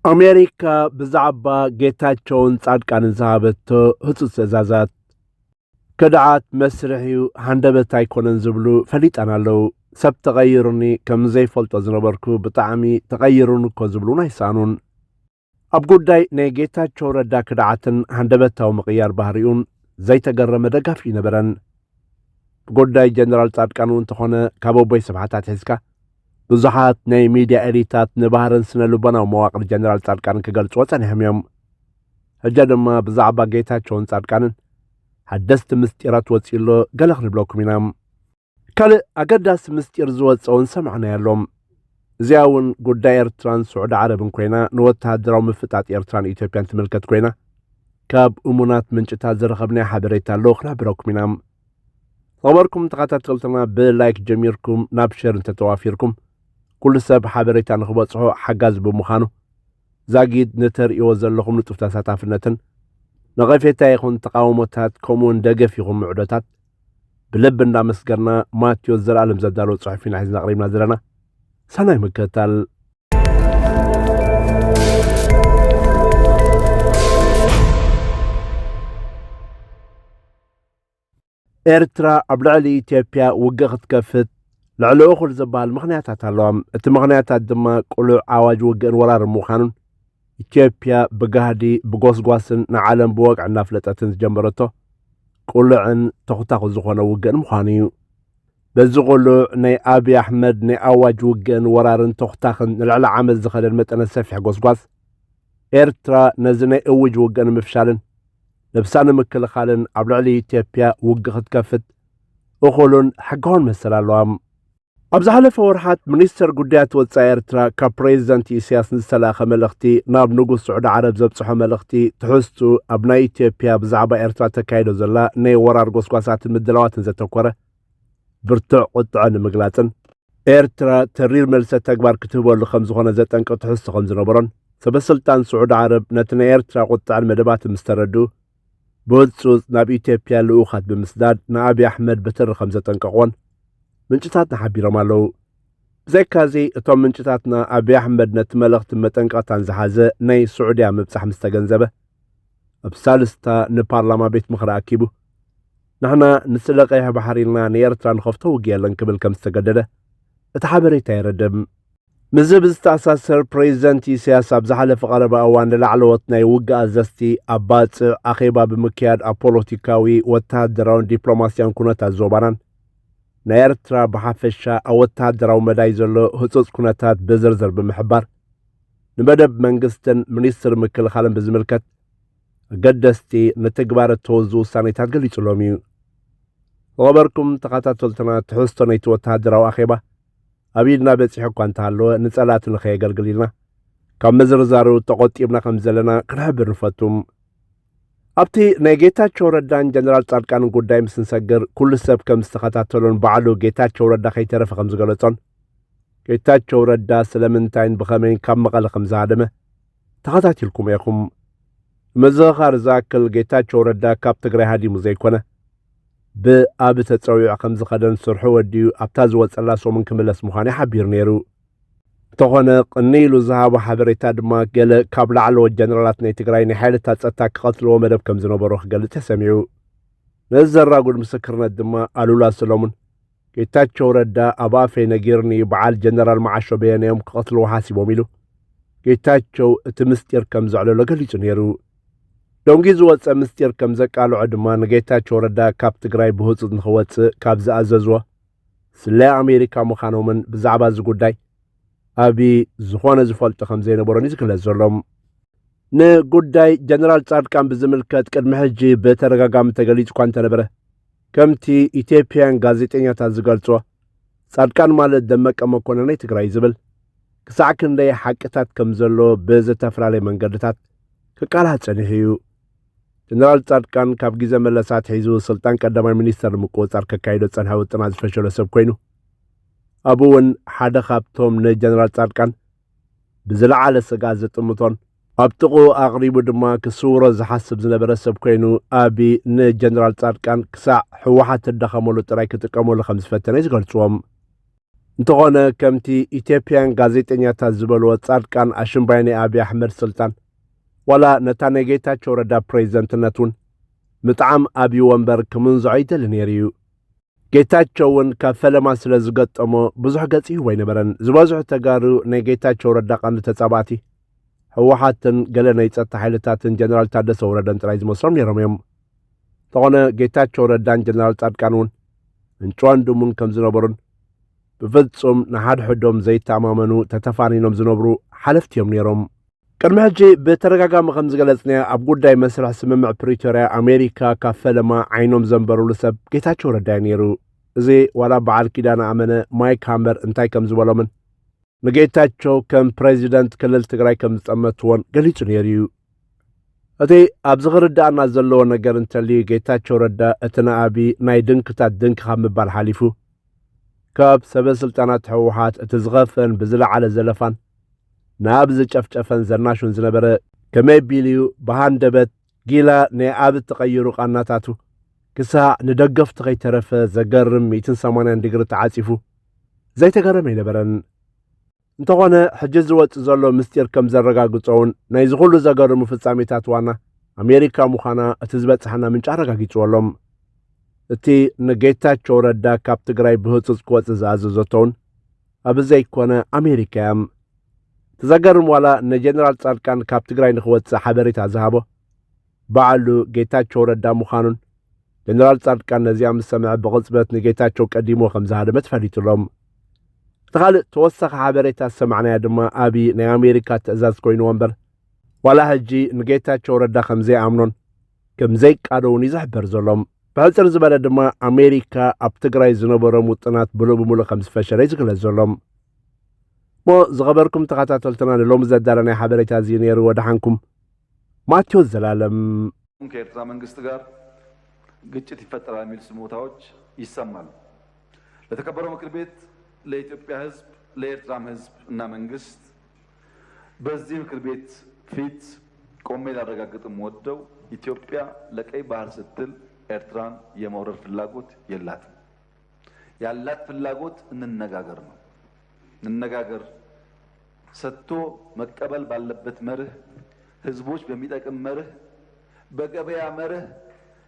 أمريكا بزعبا جيتاتشون صادقان زهابتو هصوص تزازات كدعات مسرحيو هندبت ايكونن زبلو فليطان አለው ሰብ ተغيرني كم زي فلطو زنبركو بطعمي تغيرون كو زبلو نايسانون أب ጉዳይ ናይ ጌታቸው ረዳ ክድዓትን هندبتاو مقيار ባህሪውን زي تقرم دقافي نبرن ጉዳይ ጀነራል ጻድቃኑን ተኾነ ካቦቦይ ሰብሓታት ሒዝካ ብዙሓት ናይ ሚድያ ኤሊታት ንባህርን ስነልቦናዊ መዋቅር ጀነራል ጻድቃን ክገልጽ ወጸኒሖም እዮም ሕጂ ድማ ብዛዕባ ጌታቸውን ጻድቃንን ሓደስቲ ምስጢራት ወፂሎ ገለ ክንብለኩም ኢና ካልእ ኣገዳሲ ምስጢር ዝወፀውን ሰማዕናያሎም እዚኣ እውን ጉዳይ ኤርትራን ስዑድ ዓረብን ኮይና ንወተሃደራዊ ምፍጣጥ ኤርትራን ኢትዮጵያን ትምልከት ኮይና ካብ እሙናት ምንጭታት ዝረኸብናዮ ሓበሬታ ኣሎ ክነብረኩም ኢና خبركم تخاتلتنا بلايك جميركم نابشير انت توافيركم كل سب حبريتا نخبصحو حجاز بمخانو زاقيد نتر يوزل لكم نطفتا ساتافنتن نغفيتا يخون تقاومتات كومون دقف يخون معدتات بلبنا مسقرنا ماتيو الزرعالم زدالو صحفين عزيزنا قريبنا زرنا سناي مكتال ኤርትራ ኣብ ልዕሊ ኢትዮጵያ ውግእ ክትከፍት ልዕሊ እኹል ዝበሃል ምኽንያታት ኣለዎም እቲ ምኽንያታት ድማ ቁሉዕ ኣዋጅ ውግእን ወራርን ምዃኑን ኢትዮጵያ ብጋህዲ ብጎስጓስን ንዓለም ብወግዕ እናፍለጠትን ዝጀመረቶ ቁሉዕን ተኽታኽ ዝኾነ ውግእን ምዃኑ እዩ በዚ ቁሉዕ ናይ ኣብዪ ኣሕመድ ናይ ኣዋጅ ውግእን ወራርን ተኽታኽን ንልዕሊ ዓመት ዝኸደን መጠነ ሰፊሕ ጎስጓስ ኤርትራ ነዚ ናይ እውጅ ውግእን ምፍሻልን لبسان مكلخالن عبلعلي إثيوبيا وقخت كفت أخولون حقون مسلالوام أبزا حلفة ورحات منيستر قديات وطا إرترا كبريزنت إسياس نسلاخة ملختي ناب نقو سعود عرب زبصحو ملختي تحستو أبناء إثيوبيا بزعبا إرترا تكايدو زلا ني ورار قسقاسات المدلوات نزتوكورة برتع قطعان مقلاتن إرترا ترير ملسة تكبار كتبو لخمز خونة زتنك تحستو خمز نبرون سبسلطان سعود عرب نتنا إرترا قطعان مدبات مستردو بوتسوز ناب إثيوبيا لأوخات بمسداد نابي أحمد بتر خمسة تنققون منشتاتنا حبيرا مالو زي كازي اتوم منشتاتنا أبي أحمد نتملغت متنقطان زحازة ناي سعودية مبسح مستقنزبة بسالستا نبارلما بيت مخراكيبو نحنا نسلقيها بحرينا نيرترا نخفتو وقيالن قبل كم استقدده اتحابريتا يردم مزب استعساسر بريزنتي سياسة بزحالة فقربة أوان للعلوات ناي وقع زستي أبات أخيبا بمكياد أبولوتيكاوي واتهدراون ديبلوماسيان كونتا زوبانان نايرترا بحافشا أو اتهدراو مدايزلو هصوص كونتات بزرزر بمحبار نبدب منقستن منيستر مكل خالن بزملكت قدستي نتقبار التوزو سانيتات قليتو لوميو غبركم تقاطات تلتنا تحستو نيتو اتهدراو أخيبا أبيدنا بيصحكو أنت هالو نسألات نخي قلقلينا كم مزرزارو تقوطيبنا خمزلنا كنحبر نفتوم أبتي نيجيتاتشو ردان جنرال ጻድቃን ጉዳይ ምስንሰግር ኩሉ ሰብ ከም ዝተኸታተሉን በዓሉ ጌታቸው ረዳ ከይተረፈ ከም ዝገለጾን ጌታቸው ረዳ ስለምንታይን ብኸመይን ካብ መቐለ ከም ዝሃደመ ተኸታቲልኩም ኢኹም መዘኻር ዝኣክል ጌታቸው ረዳ ካብ ትግራይ ሃዲሙ ዘይኮነ بأب تتسويع خمس خدن سرحو وديو أبتاز وصلا سومن كملس مخاني حبير نيرو تخونق النيلو زهاب حبريتا دما قال كابل علو الجنرالات ني تقراي ني حالة تاتساتاك قتلو ومدب كم زنو بروخ قال تسمعو نزل راقود مسكرنا دما ألولا سلومن كيتاتشو ردا أبا في نجيرني بعال جنرال معاشو بيانيهم قتلو حاسبو ميلو كيتاتشو تمستير كم زعلو لقاليتو نيرو دونجي زوات مستير كم زكالو عدما نجيتاتشو ردا كاب تقراي بهوصد نخوات كاب زاززوا سلا أمريكا مخانو من بزعبا زقوداي أبي زخوانا زفالت خمزين براني زكلا زرلوم نقوداي جنرال ጻድቃን بزملكت قدم حجي بترغاقام تقليج كوانتا نبره كمتي إثيوبيان غازيتينياتا زقالتوا ጻድቃን مالت دمك أما كوناني تقراي زبل كساعكن لي حقتات كمزلو بزتفرالي منقردتات كقالات سنهيو جنرال ጻድቃን ካብ ግዜ መለሳት ሒዙ ስልጣን ቀዳማይ ሚኒስተር ምቆጻር ከካይዶ ጸንሐው ጥናት ዝፈሸለ ሰብ ኮይኑ አቡውን ሓደ ካብቶም ንጀነራል ጻድቃን ብዝለዓለ ስጋት ዝጥምቶን ኣብ ጥቑ ኣቕሪቡ ድማ ክስውሮ ዝሓስብ ዝነበረ ሰብ ኮይኑ ኣቢ ንጀነራል ጻድቃን ክሳዕ ሕወሓት ተደኸመሉ ጥራይ ክጥቀመሉ ከም ዝፈተነ ይዝገልጽዎም እንተኾነ ከምቲ ኢትዮጵያን ጋዜጠኛታት ዝበልዎ ጻድቃን አሽምባይኔ አብይ አሕመድ ስልጣን ዋላ ነታ ናይ ጌታቸው ረዳ ፕሬዚደንትነት እውን ምጥዓም አብይ ወንበር ክምንዝዖ ይደሊ ነይሩ እዩ ጌታቸው እውን ካብ ፈለማ ስለ ዝገጠሞ ብዙሕ ገፂሁ ኣይነበረን ዝበዝሑ ተጋሩ ናይ ጌታቸው ረዳ ቀንዲ ተጻባእቲ ህወሓትን ገለ ናይ ጸጥታ ሓይልታትን ጀነራል ታደሰ ወረደን ጥራይ ዝመስሎም ነይሮም እዮም እንተኾነ ጌታቸው ረዳን ጀነራል ጻድቃን እውን እንጭዋን ድሙን ከም ዝነበሩን ብፍጹም ንሓድሕዶም ዘይተኣማመኑ ተተፋኒኖም ዝነብሩ ሓለፍቲ እዮም ነይሮም ቅድሚ ሕጂ ብተደጋጋሚ ከም ዝገለጽና ኣብ ጉዳይ መስርሕ ስምምዕ ፕሪቶርያ ኣሜሪካ ካብ ፈለማ ዓይኖም ዘንበሩሉ ሰብ ጌታቸው ረዳ ነይሩ እዚ ዋላ በዓል ኪዳን ኣመነ ማይክ ሃመር እንታይ ከም ዝበሎምን ንጌታቸው ከም ፕሬዚደንት ክልል ትግራይ ከም ዝጠመትዎን ገሊጹ ነይሩ እዩ እቲ ኣብ ዝኽርዳእና ዘለዎ ነገር እንተልዩ ጌታቸው ረዳ እቲ ንኣቢ ናይ ድንክታት ድንኪ ካብ ምባል ሓሊፉ ካብ ሰበስልጣናት ህወሓት እቲ ዝኸፈን ብዝለዓለ ዘለፋን ናብ ዝጨፍጨፈን ዘናሹን ዝነበረ ከመይ ቢልዩ ብሃንደበት ጊላ ናይ ኣብ እትቐይሩ ቃናታቱ ክሳዕ ንደገፍቲ ከይተረፈ ዘገርም 180 ዲግሪ ተዓፂፉ ዘይተገረመ ይነበረን እንተኾነ ሕጂ ዝወፅእ ዘሎ ምስጢር ከም ዘረጋግፆውን ናይ ዝኹሉ ዘገርሙ ፍጻሜታት ዋና ኣሜሪካ ምዃና እቲ ዝበፅሐና ምንጭ ኣረጋጊፅዎሎም እቲ ንጌታቸው ረዳ ካብ ትግራይ ብህፁፅ ክወፅእ ዝኣዘዘቶውን ኣብ ዘይኮነ ኣሜሪካ እያ ተዘገርም ዋላ ንጀነራል ጻድቃን ካብ ትግራይ ንኽወፅእ ሓበሬታ ዝሃቦ በዓሉ ጌታቸው ረዳ ምዃኑን ጀነራል ጻድቃን ነዚኣ ምስ ሰምዐ ብቕፅበት ንጌታቸው ቀዲሞ ከም ዝሃደመ ተፈሊጡሎም እቲ ካልእ ተወሳኺ ሓበሬታ ዝሰማዕናያ ድማ ኣብዪ ናይ ኣሜሪካ ትእዛዝ ኮይኑ ወንበር ዋላ ሕጂ ንጌታቸው ረዳ ከም ዘይኣምኖን ከም ዘይቃደውን እዩ ዝሕበር ዘሎም ብሕፅር ዝበለ ድማ ኣሜሪካ ኣብ ትግራይ ዝነበሮም ውጥናት ብሉእ ብምሉእ ከም ዝፈሸለ ዝግለጽ ዘሎም ሞ ዝኸበርኩም ተኸታተልትና ንሎሚ ዘዳለናይ ሓበሬታ እዚ ነይሩ ወድሓንኩም ማቴዎስ ዘላለም ከኤርትራ መንግስት ጋር ግጭት ይፈጠራል የሚል ስሞታዎች ይሰማሉ። ለተከበረው ምክር ቤት፣ ለኢትዮጵያ ሕዝብ፣ ለኤርትራም ሕዝብ እና መንግስት በዚህ ምክር ቤት ፊት ቆሜ ላረጋግጥም ወደው ኢትዮጵያ ለቀይ ባህር ስትል ኤርትራን የመውረር ፍላጎት የላትም። ያላት ፍላጎት እንነጋገር ነው። እንነጋገር ሰጥቶ መቀበል ባለበት መርህ፣ ህዝቦች በሚጠቅም መርህ፣ በገበያ መርህ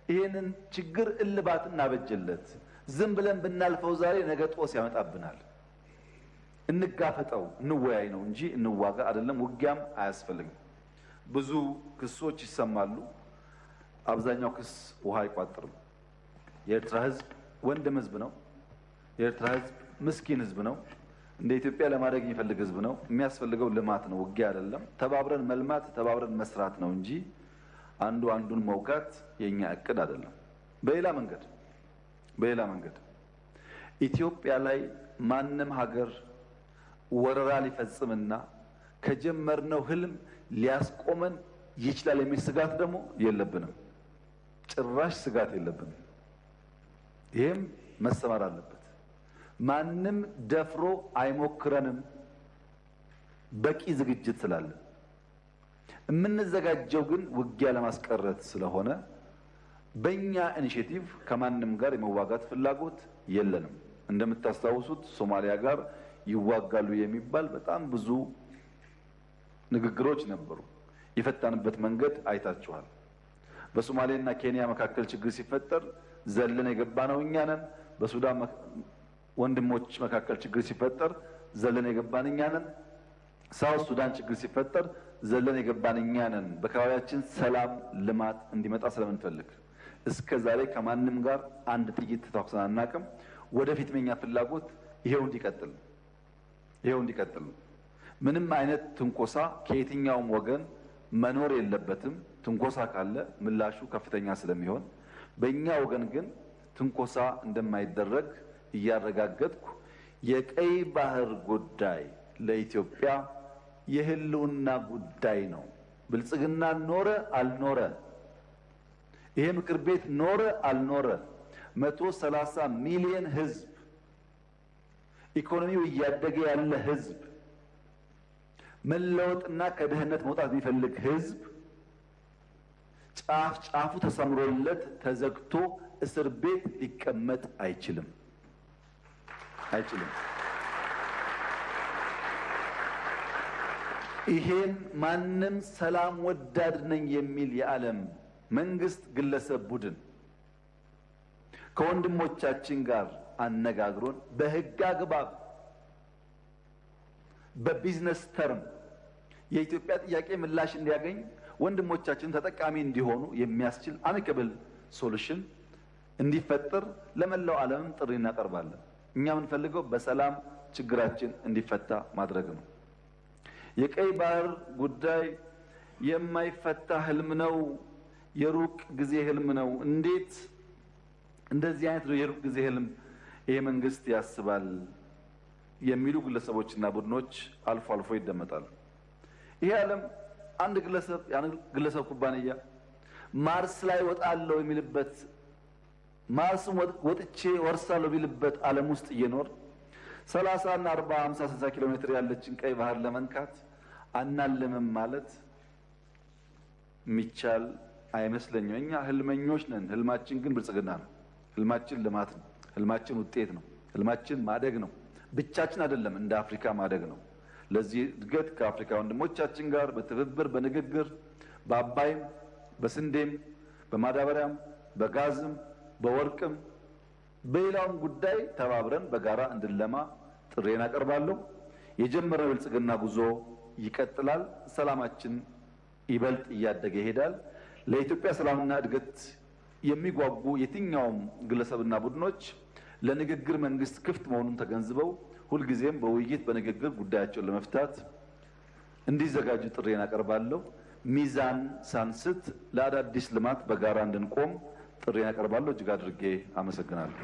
ይሄንን ችግር እልባት እናበጀለት። ዝም ብለን ብናልፈው ዛሬ ነገ ጦስ ያመጣብናል። እንጋፈጠው፣ እንወያይ ነው እንጂ እንዋጋ አይደለም። ውጊያም አያስፈልግም። ብዙ ክሶች ይሰማሉ። አብዛኛው ክስ ውሃ አይቋጥርም። የኤርትራ ህዝብ ወንድም ህዝብ ነው። የኤርትራ ህዝብ ምስኪን ህዝብ ነው። እንደ ኢትዮጵያ ለማደግ የሚፈልግ ህዝብ ነው። የሚያስፈልገው ልማት ነው፣ ውጊያ አይደለም። ተባብረን መልማት፣ ተባብረን መስራት ነው እንጂ አንዱ አንዱን መውጋት የኛ እቅድ አይደለም። በሌላ መንገድ ኢትዮጵያ ላይ ማንም ሀገር ወረራ ሊፈጽምና ከጀመርነው ህልም ሊያስቆመን ይችላል የሚል ስጋት ደግሞ የለብንም። ጭራሽ ስጋት የለብንም። ይሄም መሰማር አለበት። ማንም ደፍሮ አይሞክረንም። በቂ ዝግጅት ስላለ የምንዘጋጀው ግን ውጊያ ለማስቀረት ስለሆነ በእኛ ኢኒሼቲቭ ከማንም ጋር የመዋጋት ፍላጎት የለንም። እንደምታስታውሱት ሶማሊያ ጋር ይዋጋሉ የሚባል በጣም ብዙ ንግግሮች ነበሩ። የፈታንበት መንገድ አይታችኋል። በሶማሌና ኬንያ መካከል ችግር ሲፈጠር ዘለን የገባነው እኛ ነን። በሱዳን ወንድሞች መካከል ችግር ሲፈጠር ዘለን የገባን እኛ ነን። ሳውት ሱዳን ችግር ሲፈጠር ዘለን የገባን እኛ ነን። በአካባቢያችን ሰላም፣ ልማት እንዲመጣ ስለምንፈልግ እስከ ዛሬ ከማንም ጋር አንድ ጥይት ተኩሰን አናውቅም። ወደፊት የኛ ፍላጎት ይሄው እንዲቀጥል። ምንም አይነት ትንኮሳ ከየትኛውም ወገን መኖር የለበትም። ትንኮሳ ካለ ምላሹ ከፍተኛ ስለሚሆን በእኛ ወገን ግን ትንኮሳ እንደማይደረግ እያረጋገጥኩ የቀይ ባህር ጉዳይ ለኢትዮጵያ የህልውና ጉዳይ ነው። ብልጽግና ኖረ አልኖረ፣ ይሄ ምክር ቤት ኖረ አልኖረ፣ 130 ሚሊዮን ህዝብ፣ ኢኮኖሚው እያደገ ያለ ህዝብ፣ መለወጥና ከድህነት መውጣት የሚፈልግ ህዝብ ጫፉ ተሰምሮለት ተዘግቶ እስር ቤት ሊቀመጥ አይችልም። ይሄን ማንም ሰላም ወዳድ ነኝ የሚል የዓለም መንግስት፣ ግለሰብ፣ ቡድን ከወንድሞቻችን ጋር አነጋግሮን በህግ አግባብ በቢዝነስ ተርም የኢትዮጵያ ጥያቄ ምላሽ እንዲያገኝ ወንድሞቻችን ተጠቃሚ እንዲሆኑ የሚያስችል አሚካብል ሶሉሽን እንዲፈጠር ለመላው ዓለም ጥሪ እናቀርባለን። እኛ የምንፈልገው በሰላም ችግራችን እንዲፈታ ማድረግ ነው። የቀይ ባህር ጉዳይ የማይፈታ ህልም ነው፣ የሩቅ ጊዜ ህልም ነው። እንዴት እንደዚህ አይነት የሩቅ ጊዜ ህልም ይሄ መንግስት ያስባል የሚሉ ግለሰቦችና ቡድኖች አልፎ አልፎ ይደመጣሉ። ይሄ ዓለም አንድ ግለሰብ ኩባንያ ማርስ ላይ ወጣለው የሚልበት ማርስ ወጥቼ ወርሳለው ቢልበት ዓለም ውስጥ እየኖር 30 እና 40 50 60 ኪሎ ሜትር ያለችን ቀይ ባህር ለመንካት አናልምም ማለት የሚቻል አይመስለኝም። እኛ ህልመኞች ነን። ህልማችን ግን ብልጽግና ነው። ህልማችን ልማት ነው። ህልማችን ውጤት ነው። ህልማችን ማደግ ነው። ብቻችን አይደለም፣ እንደ አፍሪካ ማደግ ነው። ለዚህ እድገት ከአፍሪካ ወንድሞቻችን ጋር በትብብር በንግግር በአባይም በስንዴም በማዳበሪያም በጋዝም በወርቅም በሌላውም ጉዳይ ተባብረን በጋራ እንድንለማ ጥሬን አቀርባለሁ። የጀመረው ብልጽግና ጉዞ ይቀጥላል። ሰላማችን ይበልጥ እያደገ ይሄዳል። ለኢትዮጵያ ሰላምና እድገት የሚጓጉ የትኛውም ግለሰብና ቡድኖች ለንግግር መንግስት ክፍት መሆኑን ተገንዝበው ሁልጊዜም በውይይት በንግግር ጉዳያቸውን ለመፍታት እንዲዘጋጁ ጥሬን አቀርባለሁ። ሚዛን ሳንስት ለአዳዲስ ልማት በጋራ እንድንቆም ጥሬን አቀርባለሁ። እጅግ አድርጌ አመሰግናለሁ።